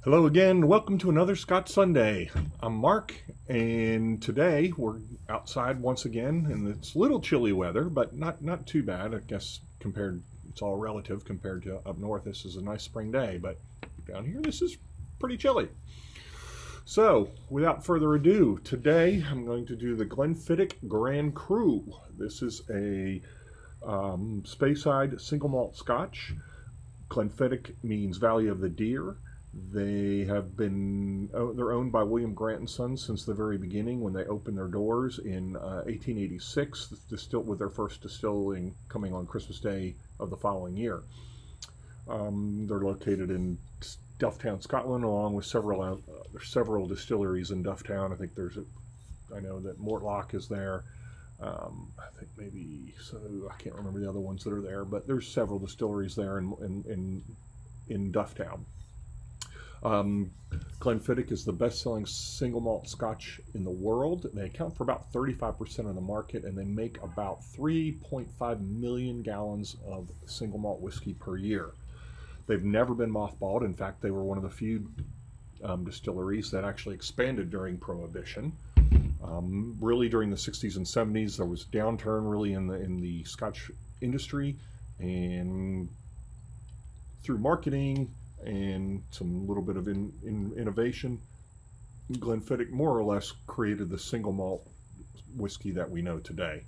Hello again. Welcome to another Scotch Sunday. I'm Mark, and today we're outside once again, and it's a little chilly weather, but not too bad. I guess compared, it's all relative compared to up north. This is a nice spring day, but down here this is pretty chilly. So, without further ado, today I'm going to do the Glenfiddich Grand Cru. This is a Speyside single malt Scotch. Glenfiddich means Valley of the Deer. They're owned by William Grant and Sons since the very beginning when they opened their doors in 1886, with their first distilling coming on Christmas Day of the following year. They're located in Dufftown, Scotland, along with several distilleries in Dufftown. I think I know that Mortlock is there. I think I can't remember the other ones that are there, but there's several distilleries there in Dufftown. Glenfiddich is the best-selling single malt Scotch in the world. They account for about 35% of the market, and they make about 3.5 million gallons of single malt whiskey per year. They've never been mothballed. In fact, they were one of the few distilleries that actually expanded during Prohibition. Really, during the 60s and 70s, there was a downturn really in the Scotch industry, and through marketing and some little bit of innovation, Glenfiddich more or less created the single malt whiskey that we know today,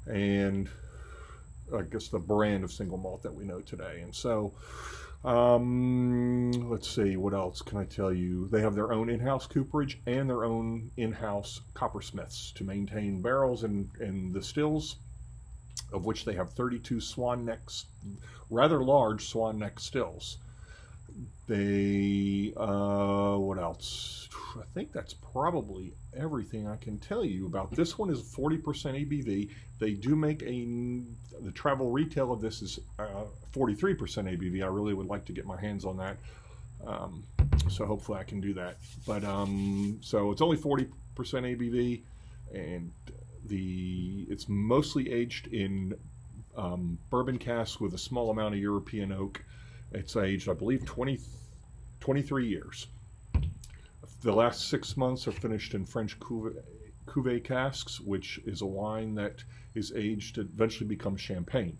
and I guess the brand of single malt that we know today. And so, let's see, what else can I tell you? They have their own in-house cooperage and their own in-house coppersmiths to maintain barrels and the stills, of which they have 32 swan necks, rather large swan neck stills. What else? I think that's probably everything I can tell you about. This one is 40% ABV. They do make the travel retail of this is 43% ABV. I really would like to get my hands on that. So hopefully I can do that. But so it's only 40% ABV, and it's mostly aged in bourbon casks with a small amount of European oak. It's aged, I believe, 23 years. The last 6 months are finished in French Cuvee casks, which is a wine that is aged to eventually become champagne.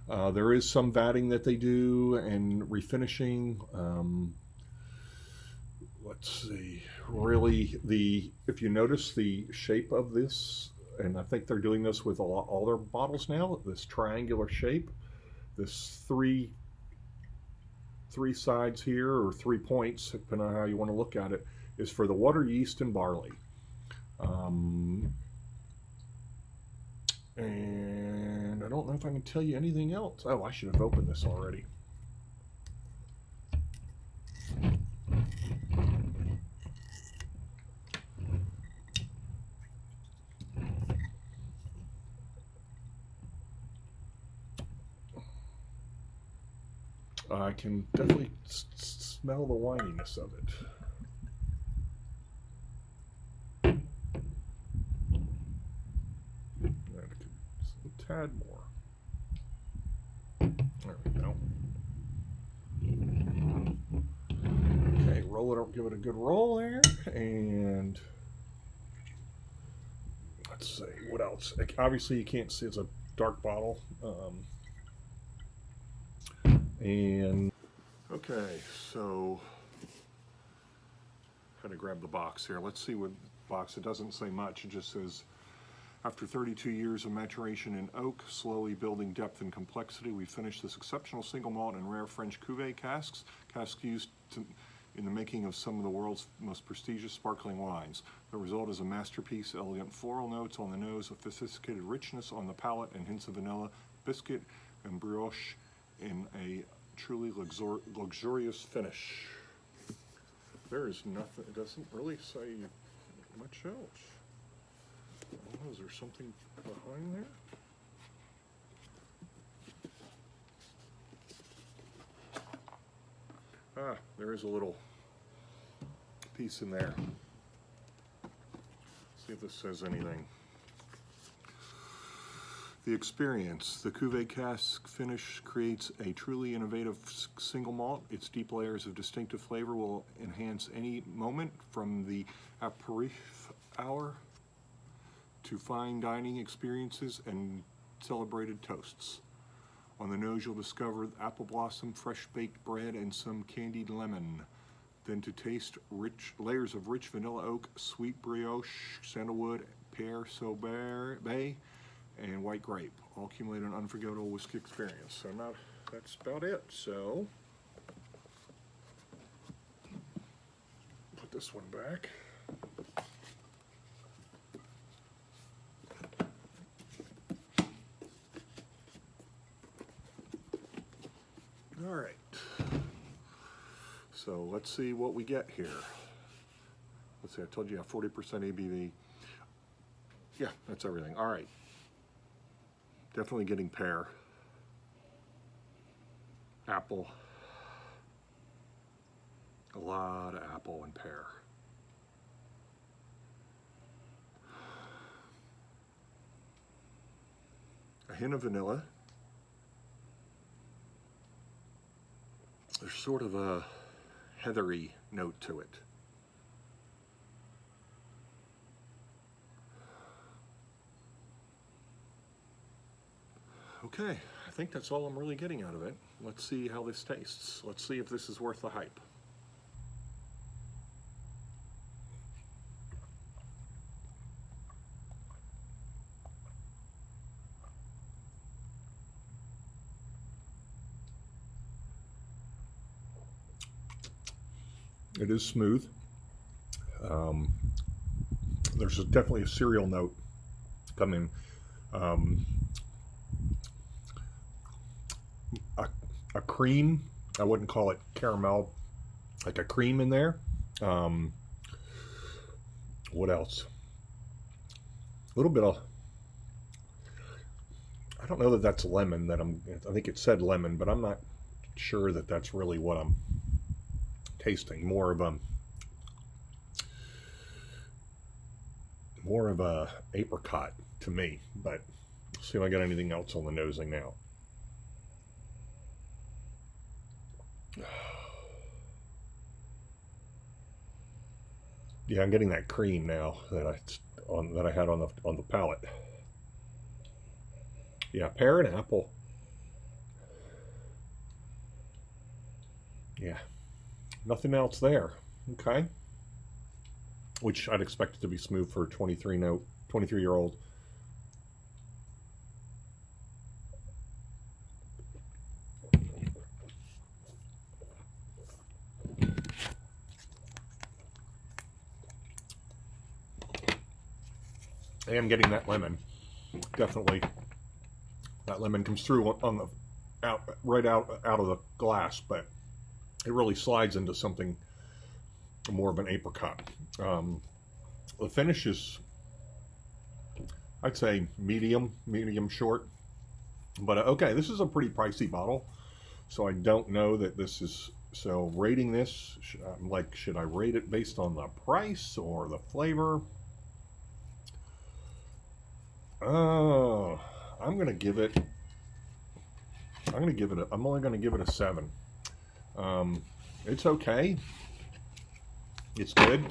There is some vatting that they do and refinishing. Let's see. Really, if you notice the shape of this, and I think they're doing this with all their bottles now, this triangular shape, this three sides here, or 3 points, depending on how you want to look at it, is for the water, yeast, and barley. And I don't know if I can tell you anything else. Oh, I should have opened this already. I can definitely smell the wininess of it. A tad more. There we go. Okay, roll it up, give it a good roll there, and let's see, what else? Obviously you can't see, it's a dark bottle. And okay, so kind of grab the box here. Let's see what box. It doesn't say much. It just says, after 32 years of maturation in oak, slowly building depth and complexity, we finished this exceptional single malt and rare French Cuvée casks used in the making of some of the world's most prestigious sparkling wines. The result is a masterpiece: elegant floral notes on the nose, a sophisticated richness on the palate, and hints of vanilla, biscuit, and brioche in a truly luxurious finish. There is nothing, it doesn't really say much else. Oh, is there something behind there? There is a little piece in there. See if this says anything. The experience. The Cuvee cask finish creates a truly innovative single malt. Its deep layers of distinctive flavor will enhance any moment, from the aperitif hour to fine dining experiences and celebrated toasts. On the nose, you'll discover apple blossom, fresh baked bread, and some candied lemon. Then to taste, rich layers of rich vanilla oak, sweet brioche, sandalwood, pear sorbet, and white grape, all accumulate an unforgettable whiskey experience. So now that's about it. So put this one back. All right. So let's see what we get here. Let's see, I told you 40% ABV. Yeah, that's everything. All right. Definitely getting pear, apple, a lot of apple and pear. A hint of vanilla. There's sort of a heathery note to it. Okay, I think that's all I'm really getting out of it. Let's see how this tastes. Let's see if this is worth the hype. It is smooth. There's definitely a cereal note coming. A cream, I wouldn't call it caramel, like a cream in there. What else? A little bit of, I don't know that that's lemon, I think it said lemon, but I'm not sure that that's really what I'm tasting. More of a apricot to me, but let's see if I got anything else on the nosing now. Yeah, I'm getting that cream now that I had on the palate. Yeah, pear and apple. Yeah, nothing else there. Okay, which I'd expect it to be smooth for a 23-year-old. I am getting that lemon, definitely. That lemon comes through on the right out of the glass, but it really slides into something more of an apricot. The finish is, I'd say, medium short. But okay, this is a pretty pricey bottle, so I don't know that this is. So rating this, should I rate it based on the price or the flavor? I'm only going to give it a 7. It's okay. It's good.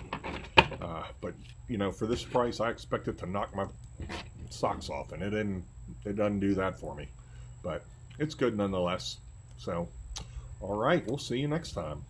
But you know, for this price, I expect it to knock my socks off, and it doesn't do that for me. But it's good nonetheless. So, all right, we'll see you next time.